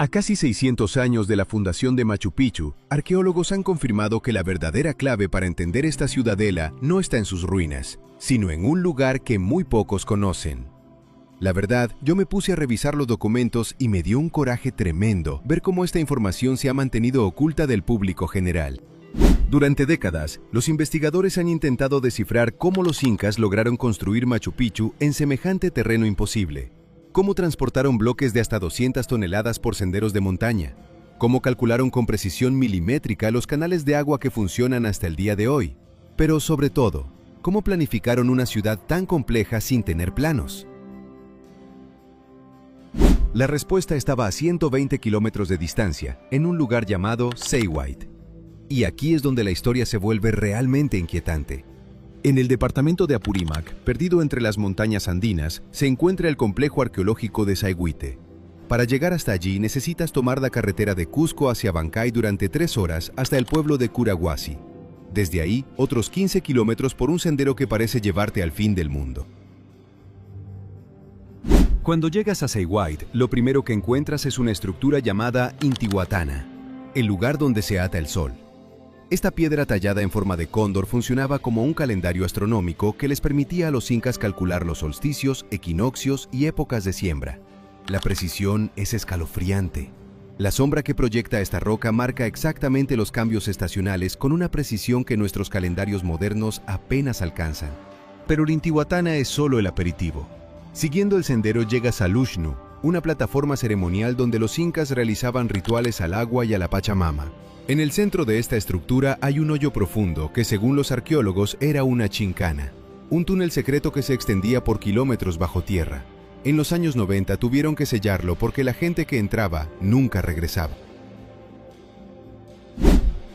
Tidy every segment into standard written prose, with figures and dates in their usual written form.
A casi 600 años de la fundación de Machu Picchu, arqueólogos han confirmado que la verdadera clave para entender esta ciudadela no está en sus ruinas, sino en un lugar que muy pocos conocen. La verdad, yo me puse a revisar los documentos y me dio un coraje tremendo ver cómo esta información se ha mantenido oculta del público general. Durante décadas, los investigadores han intentado descifrar cómo los incas lograron construir Machu Picchu en semejante terreno imposible. Cómo transportaron bloques de hasta 200 toneladas por senderos de montaña. Cómo calcularon con precisión milimétrica los canales de agua que funcionan hasta el día de hoy. Pero sobre todo, cómo planificaron una ciudad tan compleja sin tener planos. La respuesta estaba a 120 kilómetros de distancia, en un lugar llamado Sayhuite. Y aquí es donde la historia se vuelve realmente inquietante. En el departamento de Apurímac, perdido entre las montañas andinas, se encuentra el complejo arqueológico de Sayhuite. Para llegar hasta allí necesitas tomar la carretera de Cusco hacia Bancay durante 3 horas hasta el pueblo de Curahuasi. Desde ahí, otros 15 kilómetros por un sendero que parece llevarte al fin del mundo. Cuando llegas a Sayhuite, lo primero que encuentras es una estructura llamada Intihuatana, el lugar donde se ata el sol. Esta piedra tallada en forma de cóndor funcionaba como un calendario astronómico que les permitía a los incas calcular los solsticios, equinoccios y épocas de siembra. La precisión es escalofriante. La sombra que proyecta esta roca marca exactamente los cambios estacionales con una precisión que nuestros calendarios modernos apenas alcanzan. Pero el Intihuatana es solo el aperitivo. Siguiendo el sendero llegas a Luxnu, una plataforma ceremonial donde los incas realizaban rituales al agua y a la Pachamama. En el centro de esta estructura hay un hoyo profundo que, según los arqueólogos, era una chincana, un túnel secreto que se extendía por kilómetros bajo tierra. En los años 90 tuvieron que sellarlo porque la gente que entraba nunca regresaba.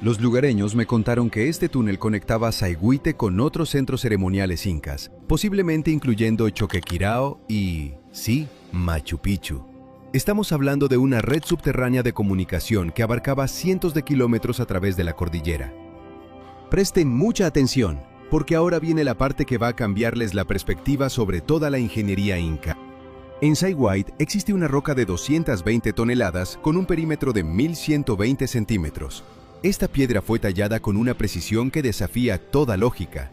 Los lugareños me contaron que este túnel conectaba Sayhuite con otros centros ceremoniales incas, posiblemente incluyendo Choquequirao y, sí, Machu Picchu. Estamos hablando de una red subterránea de comunicación que abarcaba cientos de kilómetros a través de la cordillera. Presten mucha atención, porque ahora viene la parte que va a cambiarles la perspectiva sobre toda la ingeniería inca. En Sayhuite existe una roca de 220 toneladas con un perímetro de 1120 centímetros. Esta piedra fue tallada con una precisión que desafía toda lógica.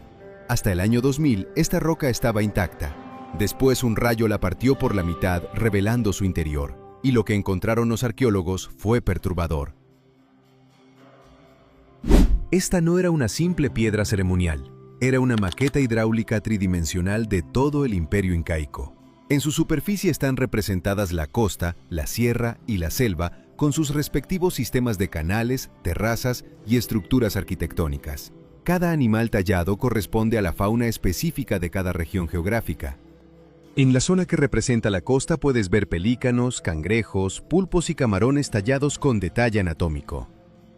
Hasta el año 2000, esta roca estaba intacta. Después un rayo la partió por la mitad, revelando su interior, y lo que encontraron los arqueólogos fue perturbador. Esta no era una simple piedra ceremonial, era una maqueta hidráulica tridimensional de todo el imperio incaico. En su superficie están representadas la costa, la sierra y la selva, con sus respectivos sistemas de canales, terrazas y estructuras arquitectónicas. Cada animal tallado corresponde a la fauna específica de cada región geográfica. En la zona que representa la costa puedes ver pelícanos, cangrejos, pulpos y camarones tallados con detalle anatómico.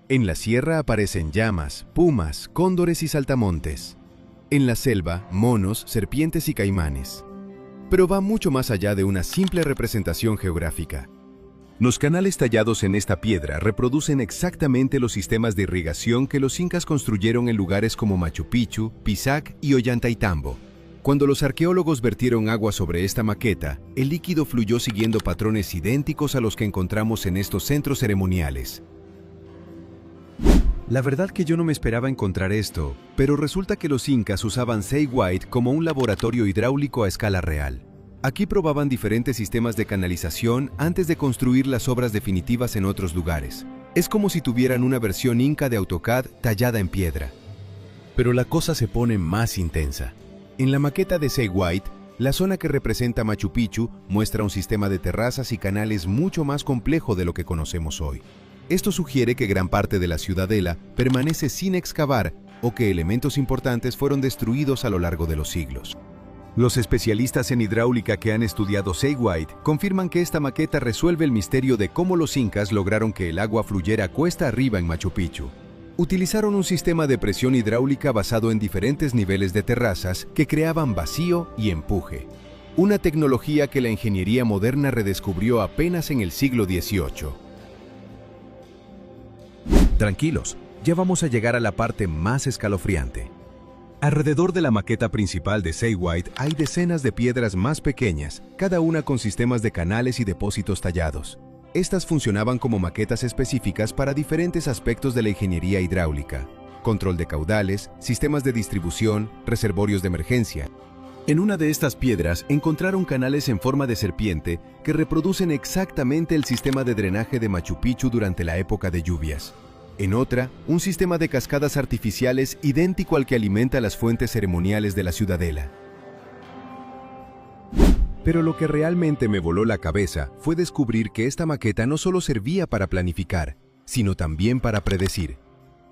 En la sierra aparecen llamas, pumas, cóndores y saltamontes. En la selva, monos, serpientes y caimanes. Pero va mucho más allá de una simple representación geográfica. Los canales tallados en esta piedra reproducen exactamente los sistemas de irrigación que los incas construyeron en lugares como Machu Picchu, Pisac y Ollantaytambo. Cuando los arqueólogos vertieron agua sobre esta maqueta, el líquido fluyó siguiendo patrones idénticos a los que encontramos en estos centros ceremoniales. La verdad que yo no me esperaba encontrar esto, pero resulta que los incas usaban Sayhuite como un laboratorio hidráulico a escala real. Aquí probaban diferentes sistemas de canalización antes de construir las obras definitivas en otros lugares. Es como si tuvieran una versión inca de AutoCAD tallada en piedra. Pero la cosa se pone más intensa. En la maqueta de Sayhuite, la zona que representa Machu Picchu muestra un sistema de terrazas y canales mucho más complejo de lo que conocemos hoy. Esto sugiere que gran parte de la ciudadela permanece sin excavar o que elementos importantes fueron destruidos a lo largo de los siglos. Los especialistas en hidráulica que han estudiado Sayhuite confirman que esta maqueta resuelve el misterio de cómo los incas lograron que el agua fluyera cuesta arriba en Machu Picchu. Utilizaron un sistema de presión hidráulica basado en diferentes niveles de terrazas que creaban vacío y empuje. Una tecnología que la ingeniería moderna redescubrió apenas en el siglo XVIII. Tranquilos, ya vamos a llegar a la parte más escalofriante. Alrededor de la maqueta principal de Sayhuite hay decenas de piedras más pequeñas, cada una con sistemas de canales y depósitos tallados. Estas funcionaban como maquetas específicas para diferentes aspectos de la ingeniería hidráulica: control de caudales, sistemas de distribución, reservorios de emergencia. En una de estas piedras encontraron canales en forma de serpiente que reproducen exactamente el sistema de drenaje de Machu Picchu durante la época de lluvias. En otra, un sistema de cascadas artificiales idéntico al que alimenta las fuentes ceremoniales de la ciudadela. Pero lo que realmente me voló la cabeza fue descubrir que esta maqueta no solo servía para planificar, sino también para predecir.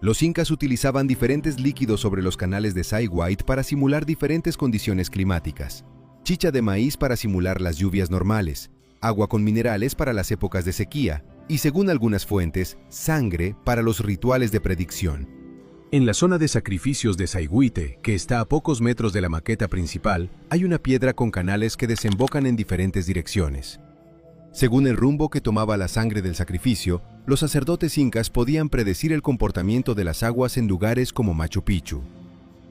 Los incas utilizaban diferentes líquidos sobre los canales de Sayhuite para simular diferentes condiciones climáticas: chicha de maíz para simular las lluvias normales, agua con minerales para las épocas de sequía, y según algunas fuentes, sangre para los rituales de predicción. En la zona de sacrificios de Sayhuite, que está a pocos metros de la maqueta principal, hay una piedra con canales que desembocan en diferentes direcciones. Según el rumbo que tomaba la sangre del sacrificio, los sacerdotes incas podían predecir el comportamiento de las aguas en lugares como Machu Picchu.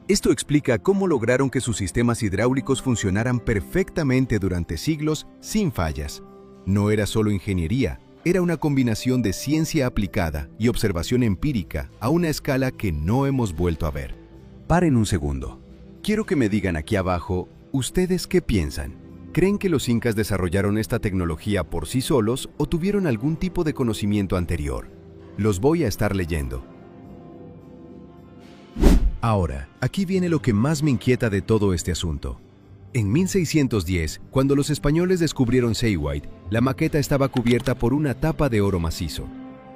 Esto explica cómo lograron que sus sistemas hidráulicos funcionaran perfectamente durante siglos sin fallas. No era solo ingeniería, era una combinación de ciencia aplicada y observación empírica a una escala que no hemos vuelto a ver. Paren un segundo. Quiero que me digan aquí abajo, ¿ustedes qué piensan? ¿Creen que los incas desarrollaron esta tecnología por sí solos o tuvieron algún tipo de conocimiento anterior? Los voy a estar leyendo. Ahora, aquí viene lo que más me inquieta de todo este asunto. En 1610, cuando los españoles descubrieron Sayhuite, la maqueta estaba cubierta por una tapa de oro macizo.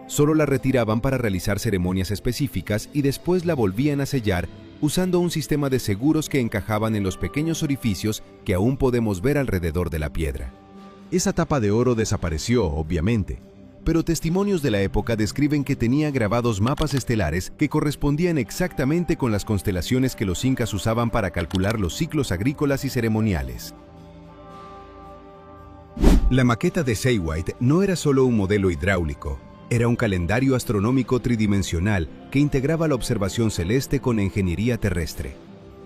Solo la retiraban para realizar ceremonias específicas y después la volvían a sellar usando un sistema de seguros que encajaban en los pequeños orificios que aún podemos ver alrededor de la piedra. Esa tapa de oro desapareció, obviamente, pero testimonios de la época describen que tenía grabados mapas estelares que correspondían exactamente con las constelaciones que los incas usaban para calcular los ciclos agrícolas y ceremoniales. La maqueta de Sayhuite no era solo un modelo hidráulico, era un calendario astronómico tridimensional que integraba la observación celeste con la ingeniería terrestre.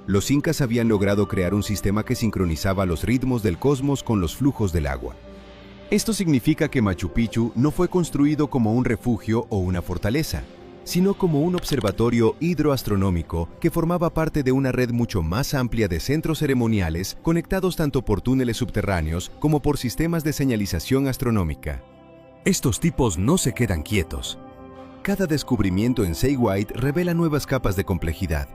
Los incas habían logrado crear un sistema que sincronizaba los ritmos del cosmos con los flujos del agua. Esto significa que Machu Picchu no fue construido como un refugio o una fortaleza, sino como un observatorio hidroastronómico que formaba parte de una red mucho más amplia de centros ceremoniales conectados tanto por túneles subterráneos como por sistemas de señalización astronómica. Estos tipos no se quedan quietos. Cada descubrimiento en Sayhuite revela nuevas capas de complejidad.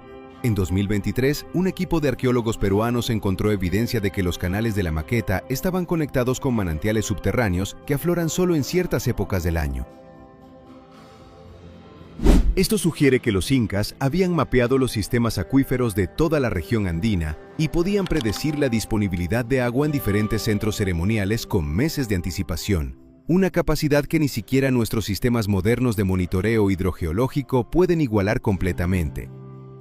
En 2023, un equipo de arqueólogos peruanos encontró evidencia de que los canales de la maqueta estaban conectados con manantiales subterráneos que afloran solo en ciertas épocas del año. Esto sugiere que los incas habían mapeado los sistemas acuíferos de toda la región andina y podían predecir la disponibilidad de agua en diferentes centros ceremoniales con meses de anticipación. Una capacidad que ni siquiera nuestros sistemas modernos de monitoreo hidrogeológico pueden igualar completamente.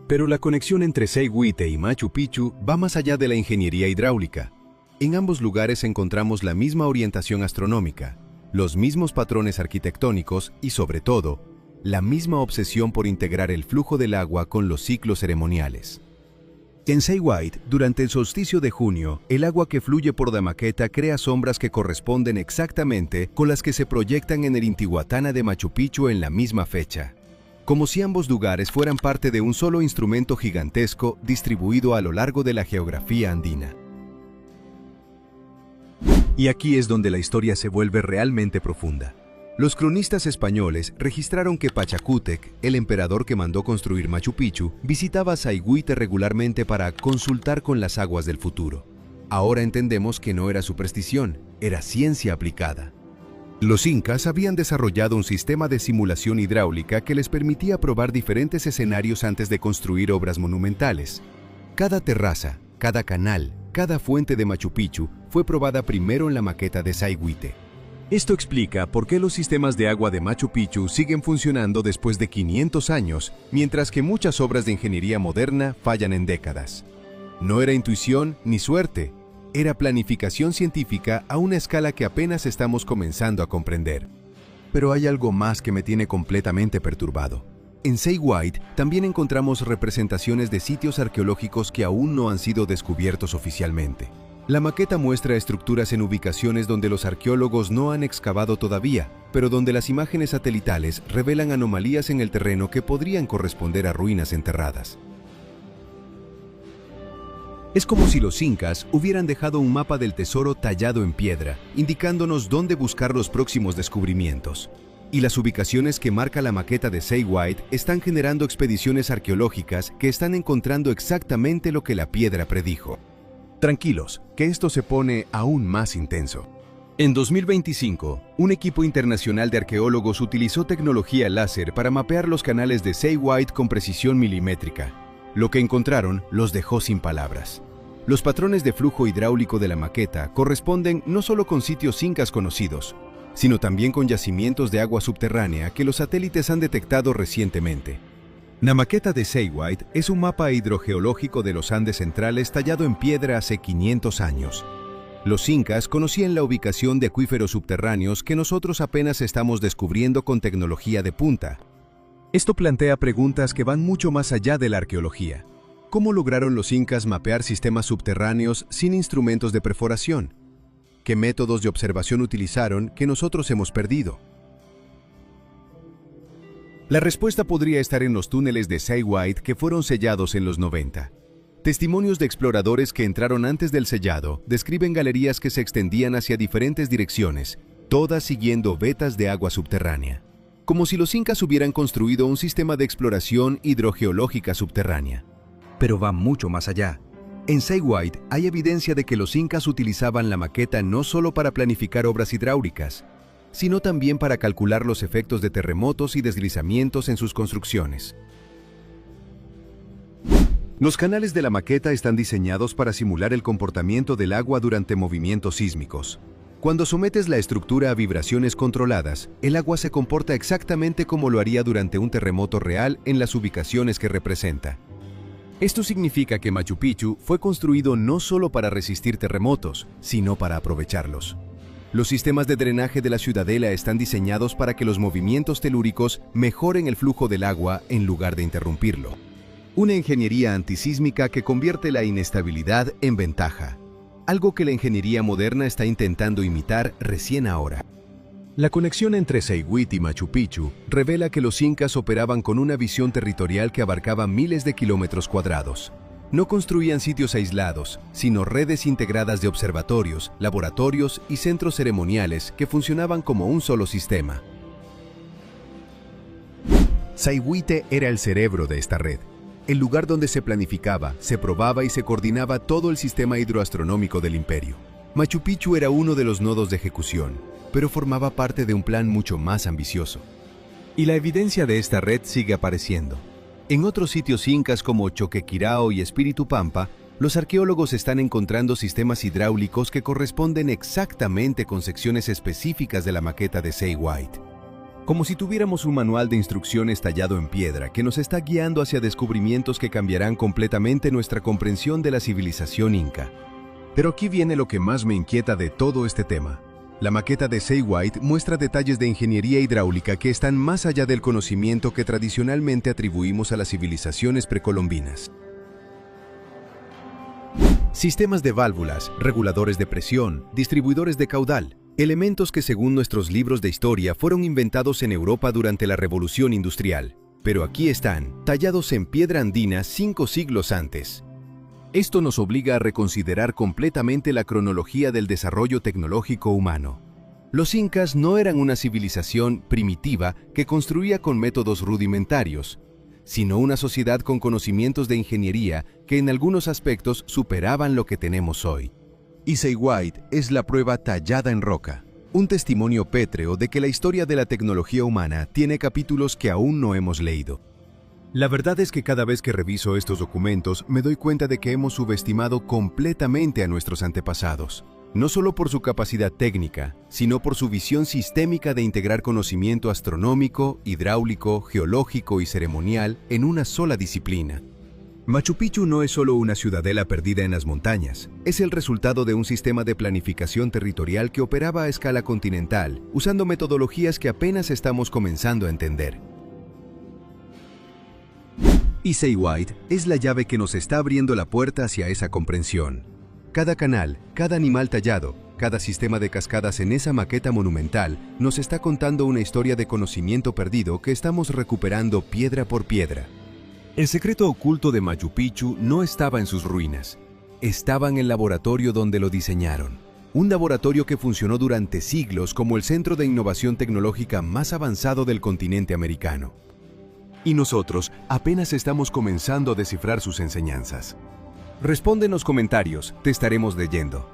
Pero la conexión entre Sayhuite y Machu Picchu va más allá de la ingeniería hidráulica. En ambos lugares encontramos la misma orientación astronómica, los mismos patrones arquitectónicos y, sobre todo, la misma obsesión por integrar el flujo del agua con los ciclos ceremoniales. En Sayhuite, durante el solsticio de junio, el agua que fluye por la maqueta crea sombras que corresponden exactamente con las que se proyectan en el Intihuatana de Machu Picchu en la misma fecha, como si ambos lugares fueran parte de un solo instrumento gigantesco distribuido a lo largo de la geografía andina. Y aquí es donde la historia se vuelve realmente profunda. Los cronistas españoles registraron que Pachacútec, el emperador que mandó construir Machu Picchu, visitaba Sayhuite regularmente para consultar con las aguas del futuro. Ahora entendemos que no era superstición, era ciencia aplicada. Los incas habían desarrollado un sistema de simulación hidráulica que les permitía probar diferentes escenarios antes de construir obras monumentales. Cada terraza, cada canal, cada fuente de Machu Picchu fue probada primero en la maqueta de Sayhuite. Esto explica por qué los sistemas de agua de Machu Picchu siguen funcionando después de 500 años, mientras que muchas obras de ingeniería moderna fallan en décadas. No era intuición ni suerte, era planificación científica a una escala que apenas estamos comenzando a comprender. Pero hay algo más que me tiene completamente perturbado. En Sayhuite también encontramos representaciones de sitios arqueológicos que aún no han sido descubiertos oficialmente. La maqueta muestra estructuras en ubicaciones donde los arqueólogos no han excavado todavía, pero donde las imágenes satelitales revelan anomalías en el terreno que podrían corresponder a ruinas enterradas. Es como si los incas hubieran dejado un mapa del tesoro tallado en piedra, indicándonos dónde buscar los próximos descubrimientos. Y las ubicaciones que marca la maqueta de Say White están generando expediciones arqueológicas que están encontrando exactamente lo que la piedra predijo. Tranquilos, que esto se pone aún más intenso. En 2025, un equipo internacional de arqueólogos utilizó tecnología láser para mapear los canales de Say White con precisión milimétrica. Lo que encontraron los dejó sin palabras. Los patrones de flujo hidráulico de la maqueta corresponden no solo con sitios incas conocidos, sino también con yacimientos de agua subterránea que los satélites han detectado recientemente. La maqueta de Say White es un mapa hidrogeológico de los Andes centrales tallado en piedra hace 500 años. Los incas conocían la ubicación de acuíferos subterráneos que nosotros apenas estamos descubriendo con tecnología de punta. Esto plantea preguntas que van mucho más allá de la arqueología. ¿Cómo lograron los incas mapear sistemas subterráneos sin instrumentos de perforación? ¿Qué métodos de observación utilizaron que nosotros hemos perdido? La respuesta podría estar en los túneles de Say White que fueron sellados en los 90. Testimonios de exploradores que entraron antes del sellado describen galerías que se extendían hacia diferentes direcciones, todas siguiendo vetas de agua subterránea. Como si los incas hubieran construido un sistema de exploración hidrogeológica subterránea. Pero va mucho más allá. En Say White hay evidencia de que los incas utilizaban la maqueta no solo para planificar obras hidráulicas, sino también para calcular los efectos de terremotos y deslizamientos en sus construcciones. Los canales de la maqueta están diseñados para simular el comportamiento del agua durante movimientos sísmicos. Cuando sometes la estructura a vibraciones controladas, el agua se comporta exactamente como lo haría durante un terremoto real en las ubicaciones que representa. Esto significa que Machu Picchu fue construido no solo para resistir terremotos, sino para aprovecharlos. Los sistemas de drenaje de la ciudadela están diseñados para que los movimientos telúricos mejoren el flujo del agua en lugar de interrumpirlo. Una ingeniería antisísmica que convierte la inestabilidad en ventaja, algo que la ingeniería moderna está intentando imitar recién ahora. La conexión entre Say White y Machu Picchu revela que los incas operaban con una visión territorial que abarcaba miles de kilómetros cuadrados. No construían sitios aislados, sino redes integradas de observatorios, laboratorios y centros ceremoniales que funcionaban como un solo sistema. Say White era el cerebro de esta red, el lugar donde se planificaba, se probaba y se coordinaba todo el sistema hidroastronómico del imperio. Machu Picchu era uno de los nodos de ejecución, pero formaba parte de un plan mucho más ambicioso. Y la evidencia de esta red sigue apareciendo. En otros sitios incas como Choquequirao y Espíritu Pampa, los arqueólogos están encontrando sistemas hidráulicos que corresponden exactamente con secciones específicas de la maqueta de Say White. Como si tuviéramos un manual de instrucciones tallado en piedra que nos está guiando hacia descubrimientos que cambiarán completamente nuestra comprensión de la civilización inca. Pero aquí viene lo que más me inquieta de todo este tema. La maqueta de Say White muestra detalles de ingeniería hidráulica que están más allá del conocimiento que tradicionalmente atribuimos a las civilizaciones precolombinas. Sistemas de válvulas, reguladores de presión, distribuidores de caudal, elementos que según nuestros libros de historia fueron inventados en Europa durante la Revolución Industrial, pero aquí están, tallados en piedra andina 5 siglos antes. Esto nos obliga a reconsiderar completamente la cronología del desarrollo tecnológico humano. Los incas no eran una civilización primitiva que construía con métodos rudimentarios, sino una sociedad con conocimientos de ingeniería que en algunos aspectos superaban lo que tenemos hoy. Y Say White es la prueba tallada en roca, un testimonio pétreo de que la historia de la tecnología humana tiene capítulos que aún no hemos leído. La verdad es que cada vez que reviso estos documentos me doy cuenta de que hemos subestimado completamente a nuestros antepasados, no solo por su capacidad técnica, sino por su visión sistémica de integrar conocimiento astronómico, hidráulico, geológico y ceremonial en una sola disciplina. Machu Picchu no es solo una ciudadela perdida en las montañas, es el resultado de un sistema de planificación territorial que operaba a escala continental, usando metodologías que apenas estamos comenzando a entender. Y Say White es la llave que nos está abriendo la puerta hacia esa comprensión. Cada canal, cada animal tallado, cada sistema de cascadas en esa maqueta monumental nos está contando una historia de conocimiento perdido que estamos recuperando piedra por piedra. El secreto oculto de Machu Picchu no estaba en sus ruinas, estaba en el laboratorio donde lo diseñaron. Un laboratorio que funcionó durante siglos como el centro de innovación tecnológica más avanzado del continente americano. Y nosotros apenas estamos comenzando a descifrar sus enseñanzas. Responde en los comentarios, te estaremos leyendo.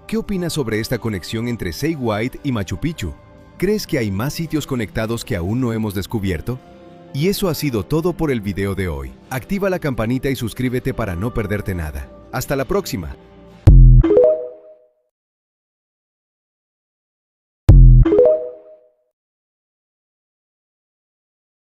¿Qué opinas sobre esta conexión entre Sei Wright y Machu Picchu? ¿Crees que hay más sitios conectados que aún no hemos descubierto? Y eso ha sido todo por el video de hoy. Activa la campanita y suscríbete para no perderte nada. ¡Hasta la próxima!